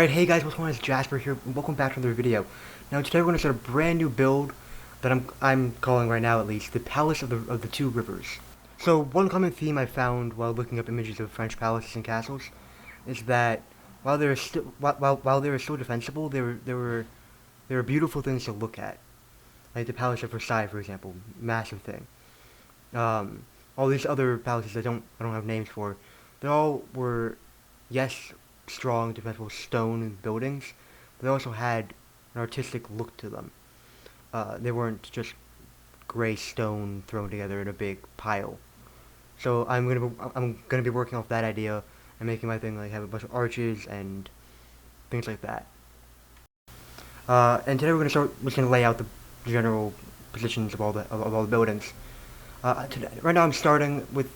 Alright, hey guys, what's going on? It's Jasper here. Welcome back to another video. Now today we're going to start a brand new build that I'm calling right now at least the Palace of the Two Rivers. So one common theme I found while looking up images of French palaces and castles is that while they were still defensible, there were beautiful things to look at, like the Palace of Versailles, for example, massive thing. All these other palaces I don't have names for, they all were, yes, strong, defensible stone buildings, but they also had an artistic look to them. They weren't just gray stone thrown together in a big pile. So I'm gonna be working off that idea and making my thing like have a bunch of arches and things like that. And today we're just gonna lay out the general positions of all the buildings. Right now I'm starting with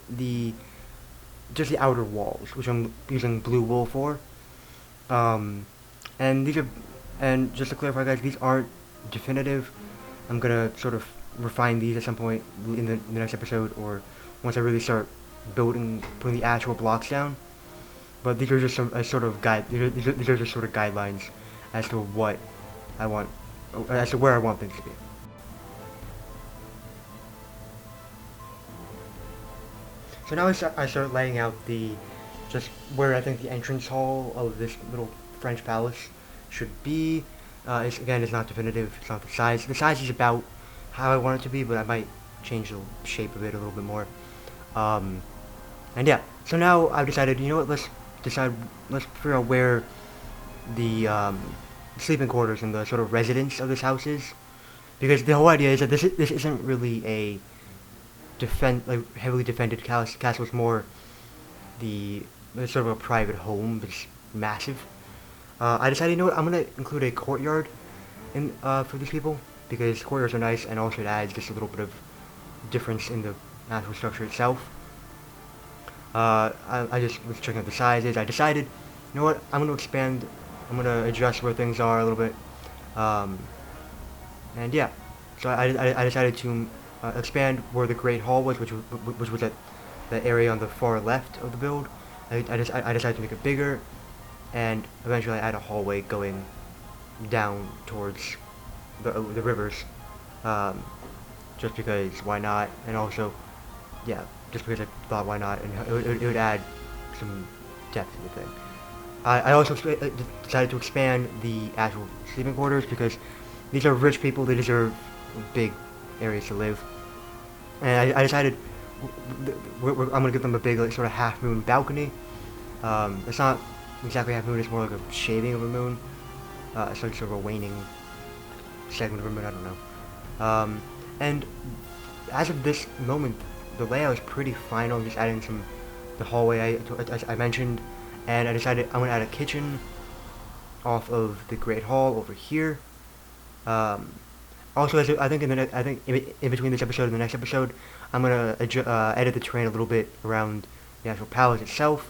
just the outer walls, which I'm using blue wool for. Um, and just to clarify, guys, these aren't definitive. I'm gonna sort of refine these at some point in the next episode, or once I really start putting the actual blocks down. But these are just a sort of guide. These are just sort of guidelines as to what I want, as to where I want things to be. So now I start laying out just where I think the entrance hall of this little French palace should be. It's not definitive. It's not the size. The size is about how I want it to be, but I might change the shape of it a little bit more. Um, and yeah, so now I've decided, you know what, let's figure out where the sleeping quarters and the sort of residence of this house is. Because the whole idea is that this isn't really a heavily defended castle. Is more it's sort of a private home, but it's massive. I decided, you know what, I'm gonna include a courtyard for these people, because courtyards are nice, and also it adds just a little bit of difference in the actual structure itself. I just was checking out the sizes. I decided, you know what, I'm gonna adjust where things are a little bit. And yeah, so I decided to expand where the Great Hall was, which was at the area on the far left of the build. I decided to make it bigger, and eventually I add a hallway going down towards the rivers, just because why not, and also, yeah, just because I thought why not, and it would add some depth to the thing. I also decided to expand the actual sleeping quarters, because these are rich people. They deserve big areas to live, and I decided I'm gonna give them a big, like, sort of half moon balcony. It's not exactly half moon. It's more like a shading of a moon. It's like sort of a waning segment of a moon. I don't know. And as of this moment, the layout is pretty final. I'm just adding the hallway I mentioned, and I decided I'm gonna add a kitchen off of the Great Hall over here. Also, I think in between this episode and the next episode, I'm gonna edit the terrain a little bit around the actual palace itself.